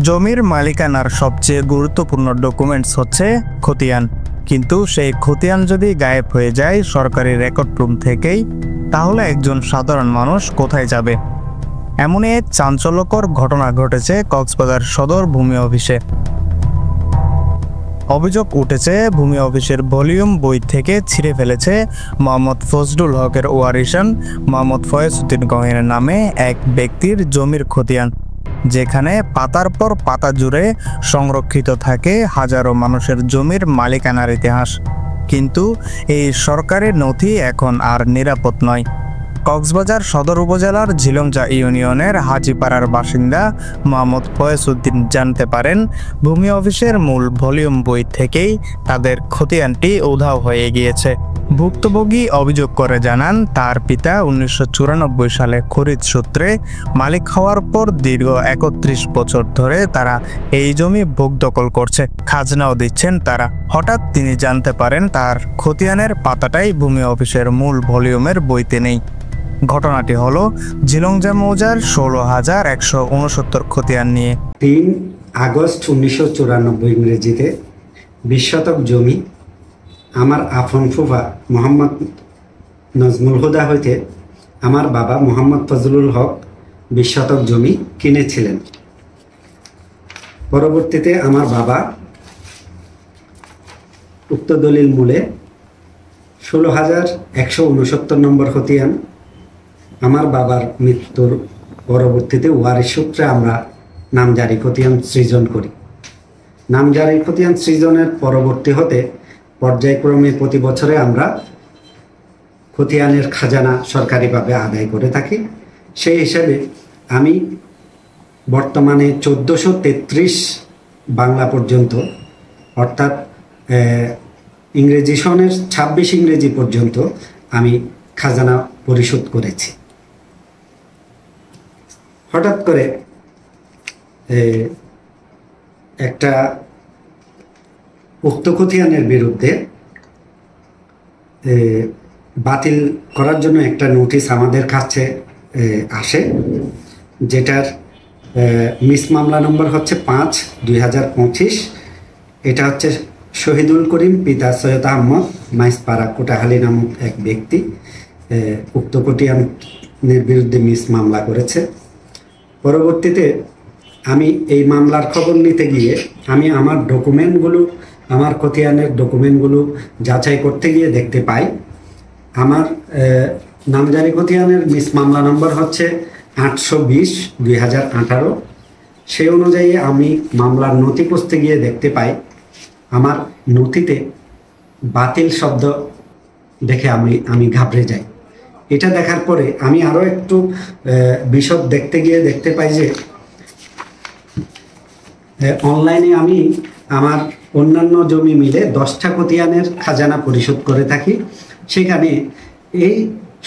জমির মালিকানার সবচেয়ে গুরুত্বপূর্ণ ডকুমেন্টস হচ্ছে খতিয়ান। কিন্তু সেই খতিয়ান যদি গায়েব হয়ে যায় সরকারি রেকর্ড রুম থেকেই, তাহলে একজন সাধারণ মানুষ কোথায় যাবে? এমনই এক চাঞ্চল্যকর ঘটনা ঘটেছে কক্সবাজার সদর ভূমি অফিসে। অভিযোগ উঠেছে ভূমি অফিসের ভলিউম বই থেকে ছিঁড়ে ফেলেছে মোহাম্মদ ফজলুল হকের ওয়ারিশান মোহাম্মদ ফয়েজউদ্দিন গহিনের নামে এক ব্যক্তির জমির খতিয়ান, যেখানে পাতার পর পাতা জুড়ে সংরক্ষিত থাকে হাজারো মানুষের জমির মালিকানার ইতিহাস। কিন্তু এই সরকারি নথি এখন আর নিরাপদ নয়। কক্সবাজার সদর উপজেলার ঝিলংজা ইউনিয়নের হাজিপাড়ার বাসিন্দা মোহাম্মদ ফয়েজউদ্দিন জানতে পারেন ভূমি অফিসের মূল ভলিউম বই থেকেই তাদের খতিয়ানটি উধাও হয়ে গিয়েছে। ভুক্তভোগী অভিযোগ করে জানান তার পিতা 1994 সালে খরিদ সূত্রে মালিক হওয়ার পর দীর্ঘ 31 বছর ধরে তারা এই জমি ভোগ দখল করছে, খাজনাও দিচ্ছেন তারা। হঠাৎ তিনি জানতে পারেন তার খতিয়ানের পাতাটাই ভূমি অফিসের মূল ভলিউমের বইতে নেই। ঘটনাটি হলো ঝিলংজা মৌজার 16,169 খতিয়ান নিয়ে। 3 আগস্ট 1994 ইংরেজিতে 20 শতক জমি আমার আপন ফুফা মোহাম্মদ নজমুল হুদা হইতে আমার বাবা মোহাম্মদ ফজলুল হক 20 শতক জমি কিনেছিলেন। পরবর্তীতে আমার বাবা উক্ত দলিল মূলে 16,169 নম্বর খতিয়ান আমার বাবার মৃত্যুর পরবর্তীতে ওয়ারিশ সূত্রে আমরা নামজারি খতিয়ান সৃজন করি। নামজারি খতিয়ান সৃজনের পরবর্তী হতে পর্যায়ক্রমে প্রতি বছরে আমরা খতিয়ানের খাজানা সরকারিভাবে আদায় করে থাকি। সেই হিসাবে আমি বর্তমানে 1433 বাংলা পর্যন্ত, অর্থাৎ ইংরেজি সনের 26 ইংরেজি পর্যন্ত আমি খাজানা পরিশোধ করেছি। হঠাৎ করে একটা উক্ত খতিয়ানের বিরুদ্ধে বাতিল করার জন্য একটা নোটিশ আমাদের কাছে আসে, যেটার মিস মামলা নম্বর হচ্ছে 5/2025। এটা হচ্ছে শহীদুল করিম পিতা সৈয়দ আহমদ মাইসপাড়া কোটাহালি নামক এক ব্যক্তি উক্ত খতিয়ানের বিরুদ্ধে মিস মামলা করেছে। পরবর্তীতে আমি এই মামলার খবর নিতে গিয়ে আমি আমার ডকুমেন্টগুলো, আমার খতিয়ানের ডকুমেন্টগুলো যাচাই করতে গিয়ে দেখতে পাই আমার নামজারি খতিয়ানের মিস মামলা নম্বর হচ্ছে 820/2018। সেই অনুযায়ী আমি মামলার নথি খুঁজতে গিয়ে দেখতে পাই আমার নথিতে বাতিল শব্দ দেখে আমি ঘাবড়ে যাই। এটা দেখার পরে আমি আরও একটু বিশদ দেখতে গিয়ে দেখতে পাই যে অনলাইনে আমি আমার অন্যান্য জমি মিলে 10টা খতিয়ানের খাজানা পরিশোধ করে থাকি। সেখানে এই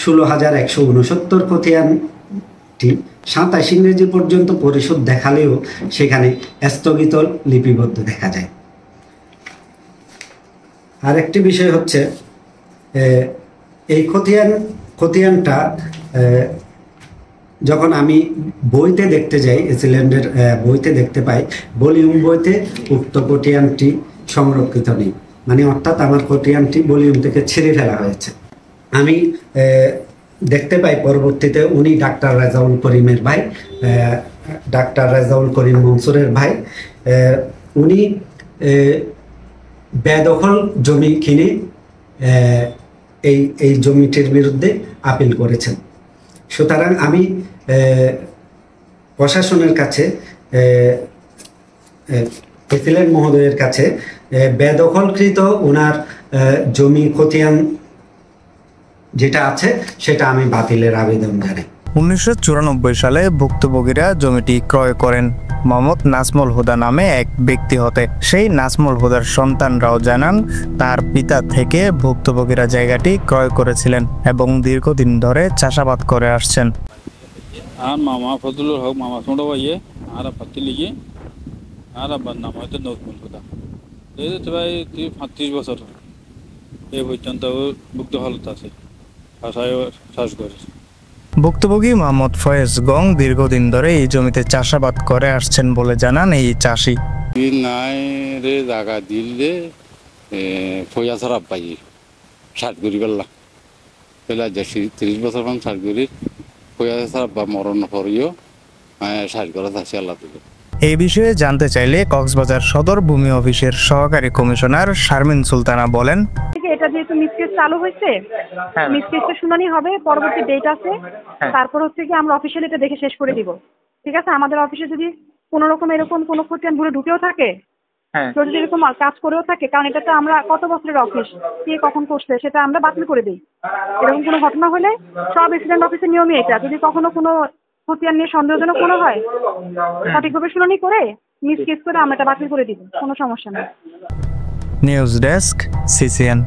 16,169 খতিয়ানটি 27 ইংরেজি পর্যন্ত পরিশোধ দেখালেও সেখানে স্থগিত লিপিবদ্ধ দেখা যায়। আরেকটি বিষয় হচ্ছে এই খতিয়ানটা যখন আমি বইতে দেখতে যাই, এসিল্যান্ডের বইতে দেখতে পাই ভলিউম বইতে উক্ত খতিয়ানটি সংরক্ষিত নেই, মানে অর্থাৎ আমার খতিয়ানটি ভলিউম থেকে ছিঁড়ে ফেলা হয়েছে। আমি দেখতে পাই পরবর্তীতে উনি ডাক্তার রেজাউল করিমের ভাই, ডাক্তার রেজাউল করিম মনসুরের ভাই, উনি বেদখল জমি কিনে এই জমিটির বিরুদ্ধে আপিল করেছেন। সুতরাং আমি প্রশাসনের কাছে, প্রেসিডেন্ট মহোদয়ের কাছে বেদখলকৃত ওনার জমি খতিয়ান যেটা আছে সেটা আমি বাতিলের আবেদন জানাই। 1994 সালে ভুক্তভোগীরা জমিটি ক্রয় করেন মোহাম্মদ নাজমুল হুদা নামে এক ব্যক্তি হতে। সেই নাজমুল হুদার সন্তানরাও জানান তার পিতা থেকে ভুক্তভোগীরা জায়গাটি ক্রয় করেছিলেন এবং দীর্ঘদিন ধরে চাষাবাদ করে আসছেন। আর মামা ফজলুল হক মামা ছোট ভাইয়ে আর পাতি লিগে আর আবার নাম হয়তো নাজমুল হুদা। এই তো ভাই 35 বছর এই পর্যন্ত ভুক্ত হালত আছে, চাষ করে। ভুক্তভোগী মোহাম্মদ ফয়েজ গং দীর্ঘদিন ধরে এই জমিতে চাষাবাদ করে আসছেন বলে জানান এই চাষি। নাই রে জায়গা দিলে ফয়া ছাড়া পাই ষাট করি পেলাম পেলা যাচ্ছি 30 বছর মান ষাট করি ফয়া ছাড়া বা মরণ পরেও ষাট করা থাকছে আল্লাহ তুলে। এই বিষয়ে জানতে চাইলে কক্সবাজার সদর ভূমি অফিসের সহকারী কমিশনার শারমিন সুলতানা বলেন, এটা যেহেতু মিসকেস চালু হয়েছে, মিসকেসটা শুনানি হবে, পরবর্তী ডেট আছে, তারপর হচ্ছে কি আমরা অফিসিয়ালি এটা দেখে শেষ করে দিব। ঠিক আছে, আমাদের অফিসে যদি কোনো রকম এরকম কোনো খতিয়ান ভুলে ঢুকেও থাকে, যদি এরকম কাজ করেও থাকে, কারণ এটা তো আমরা কত বছরের অফিস, কে কখন করছে সেটা আমরা বাতিল করে দিই। এরকম কোনো ঘটনা হলে সব রেসিডেন্ট অফিসের নিয়মই এটা, যদি কখনো কোনো খতিয়ান নিয়ে সন্দেহজনক কোনো হয়, সঠিকভাবে শুনানি করে মিসকেস করে আমরা এটা বাতিল করে দিব, কোনো সমস্যা নেই। News desk, CCN।